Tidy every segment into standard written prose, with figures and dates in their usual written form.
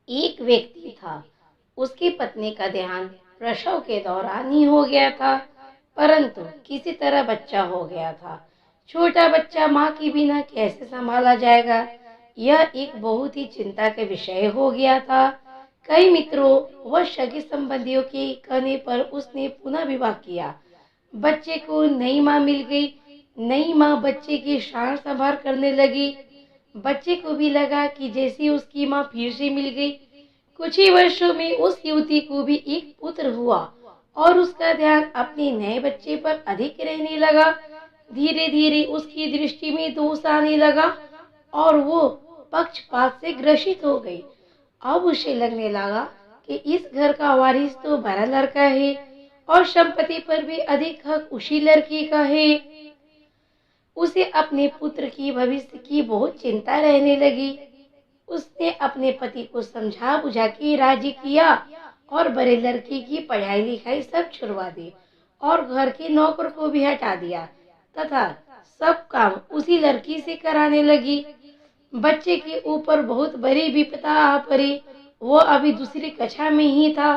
एक व्यक्ति था, उसकी पत्नी का देहांत प्रसव के दौरान ही हो गया था, परंतु किसी तरह बच्चा हो गया था। छोटा बच्चा माँ के बिना कैसे संभाला जाएगा, यह एक बहुत ही चिंता का विषय हो गया था। कई मित्रों व सगे संबंधियों के कहने पर उसने पुनः विवाह किया। बच्चे को नई माँ मिल गई। नई माँ बच्चे की सार संभाल करने लगी। बच्चे को भी लगा कि जैसे उसकी माँ फिर से मिल गई। कुछ ही वर्षों में उस युवती को भी एक पुत्र हुआ और उसका ध्यान अपने नए बच्चे पर अधिक रहने लगा। धीरे धीरे उसकी दृष्टि में दोष आने लगा और वो पक्षपात से ग्रसित हो गई। अब उसे लगने लगा कि इस घर का वारिस तो बड़ा लड़का है और संपत्ति पर भी अधिक हक उसी लड़की का है। उसे अपने पुत्र की भविष्य की बहुत चिंता रहने लगी। उसने अपने पति को समझा बुझा के राजी किया और बड़े लड़के की पढ़ाई लिखाई सब छुड़वा दी और घर के नौकर को भी हटा दिया तथा सब काम उसी लड़की से कराने लगी। बच्चे के ऊपर बहुत बड़ी विपदा आ पड़ी। वो अभी दूसरी कक्षा में ही था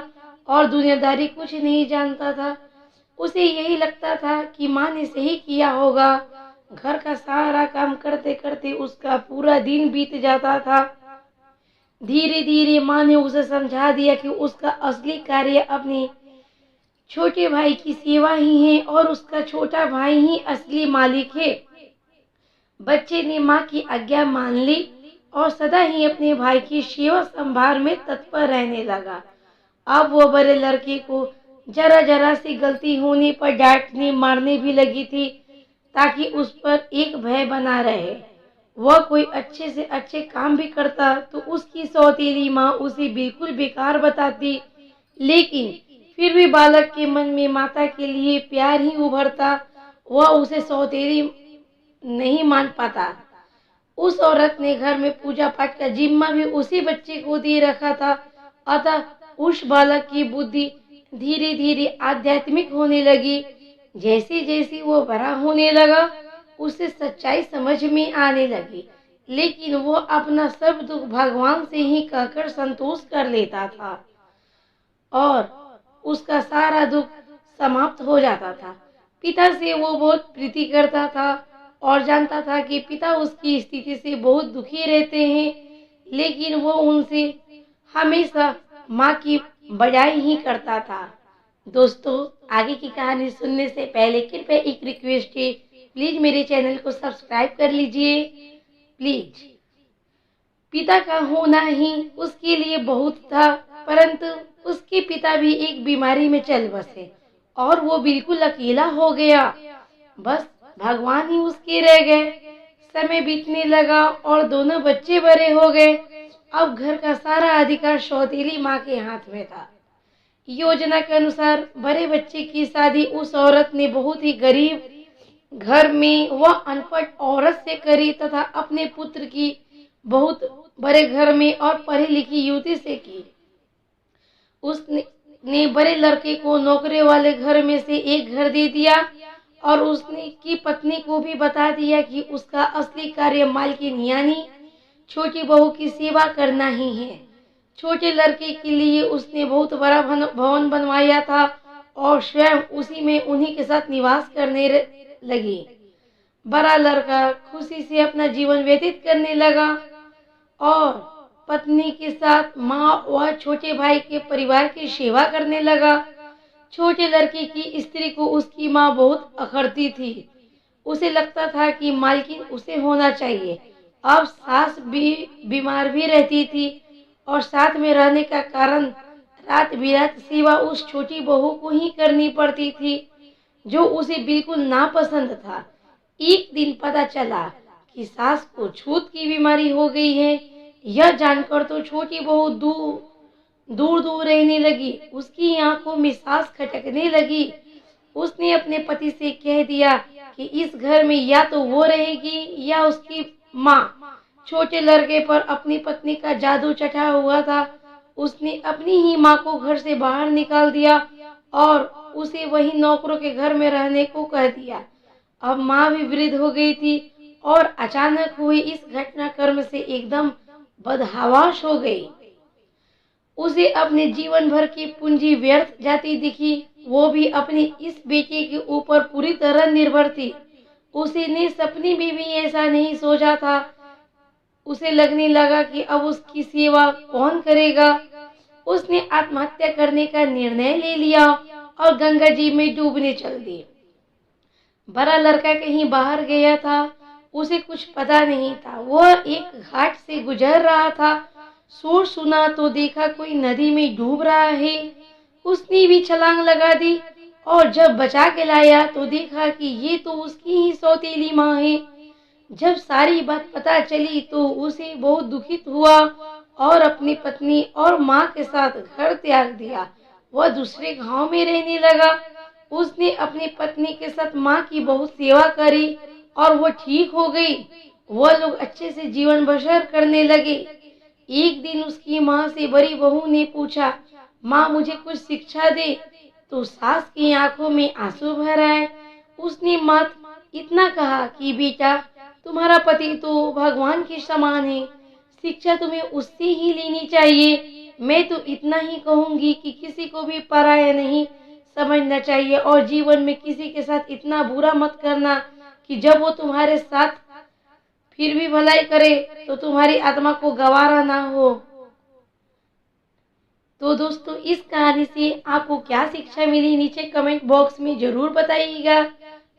और दुनियादारी कुछ नहीं जानता था। उसे यही लगता था कि माँ ने सही किया होगा। घर का सारा काम करते करते उसका पूरा दिन बीत जाता था। धीरे धीरे माँ ने उसे समझा दिया कि उसका असली कार्य अपने छोटे भाई की सेवा ही है और उसका छोटा भाई ही असली मालिक है। बच्चे ने माँ की आज्ञा मान ली और सदा ही अपने भाई की सेवा संभाल में तत्पर रहने लगा। अब वो बड़े लड़के को जरा जरा सी गलती होने पर डांटने मारने भी लगी थी ताकि उस पर एक भय बना रहे। वह कोई अच्छे से अच्छे काम भी करता तो उसकी सौतेली माँ उसे बिल्कुल बेकार बताती, लेकिन फिर भी बालक के मन में माता के लिए प्यार ही उभरता। वह उसे सौतेली नहीं मान पाता। उस औरत ने घर में पूजा पाठ का जिम्मा भी उसी बच्चे को दे रखा था। अतः उस बालक की बुद्धि धीरे धीरे आध्यात्मिक होने लगी। जैसे जैसे वो बड़ा होने लगा उसे सच्चाई समझ में आने लगी, लेकिन वो अपना सब दुख भगवान से ही कहकर संतोष कर लेता था और उसका सारा दुख समाप्त हो जाता था। पिता से वो बहुत प्रीति करता था और जानता था कि पिता उसकी स्थिति से बहुत दुखी रहते हैं, लेकिन वो उनसे हमेशा माँ की बड़ाई ही करता था। दोस्तों, आगे की कहानी सुनने से पहले कृपया एक रिक्वेस्ट है, प्लीज मेरे चैनल को सब्सक्राइब कर लीजिए प्लीज। पिता का होना ही उसके लिए बहुत था, परंतु उसके पिता भी एक बीमारी में चल बसे और वो बिल्कुल अकेला हो गया। बस भगवान ही उसके रह गए। समय बीतने लगा और दोनों बच्चे बड़े हो गए। अब घर का सारा अधिकार सौतेली माँ के हाथ में था। योजना के अनुसार बड़े बच्चे की शादी उस औरत ने बहुत ही गरीब घर में वह अनपढ़ औरत से करी तथा अपने पुत्र की बहुत बड़े घर में और पढ़ी लिखी युवती से की। उसने बड़े लड़के को नौकरी वाले घर में से एक घर दे दिया और उसने की पत्नी को भी बता दिया कि उसका असली कार्य मालकिन यानी छोटी बहू की सेवा करना ही है। छोटे लड़के के लिए उसने बहुत बड़ा भवन बनवाया था और स्वयं उसी में उन्हीं के साथ निवास करने लगी। बड़ा लड़का खुशी से अपना जीवन व्यतीत करने लगा और पत्नी के साथ माँ व छोटे भाई के परिवार की सेवा करने लगा। छोटे लड़के की स्त्री को उसकी माँ बहुत अखरती थी। उसे लगता था कि मालकिन उसे होना चाहिए। अब सास भी बीमार भी रहती थी और साथ में रहने का कारण रात बिरात सेवा उस छोटी बहू को ही करनी पड़ती थी, जो उसे बिल्कुल नापसंद था। एक दिन पता चला कि सास को छूत की बीमारी हो गई है। यह जानकर तो छोटी बहू दूर दूर रहने लगी। उसकी आंखों में सांस खटकने लगी। उसने अपने पति से कह दिया कि इस घर में या तो वो रहेगी या उसकी माँ। छोटे लड़के पर अपनी पत्नी का जादू चढ़ा हुआ था। उसने अपनी ही माँ को घर से बाहर निकाल दिया और उसे वही नौकरों के घर में रहने को कह दिया। अब माँ भी वृद्ध हो गई थी और अचानक हुई इस घटनाक्रम से एकदम बदहवास हो गई। उसे अपने जीवन भर की पूंजी व्यर्थ जाती दिखी। वो भी अपने इस बेटे के ऊपर पूरी तरह निर्भर थी। उसने सपने में भी ऐसा नहीं सोचा था। उसे लगने लगा कि अब उसकी सेवा कौन करेगा। उसने आत्महत्या करने का निर्णय ले लिया और गंगा जी में डूबने चल दी। बड़ा लड़का कहीं बाहर गया था, उसे कुछ पता नहीं था। वह एक घाट से गुजर रहा था, शोर सुना तो देखा कोई नदी में डूब रहा है। उसने भी छलांग लगा दी और जब बचा के लाया तो देखा कि ये तो उसकी ही सौतेली माँ है। जब सारी बात पता चली तो उसे बहुत दुखित हुआ और अपनी पत्नी और माँ के साथ घर त्याग दिया। वह दूसरे गांव में रहने लगा। उसने अपनी पत्नी के साथ माँ की बहुत सेवा करी और वो ठीक हो गई। वह लोग अच्छे से जीवन बसर करने लगे। एक दिन उसकी माँ से बड़ी बहू ने पूछा, माँ मुझे कुछ शिक्षा दे। तो सास की आंखों में आंसू भर आए। उसने मात्र इतना कहा कि बेटा तुम्हारा पति तो भगवान के समान है, शिक्षा तुम्हें उससे ही लेनी चाहिए। मैं तो इतना ही कहूंगी कि किसी को भी पराया नहीं समझना चाहिए और जीवन में किसी के साथ इतना बुरा मत करना कि जब वो तुम्हारे साथ फिर भी भलाई करे तो तुम्हारी आत्मा को गवारा ना हो। तो दोस्तों इस कहानी से आपको क्या शिक्षा मिली नीचे कमेंट बॉक्स में जरूर बताइएगा।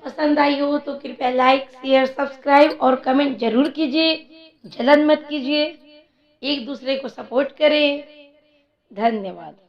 पसंद आई हो तो कृपया लाइक शेयर सब्सक्राइब और कमेंट जरूर कीजिए। जलन मत कीजिए, एक दूसरे को सपोर्ट करें। धन्यवाद।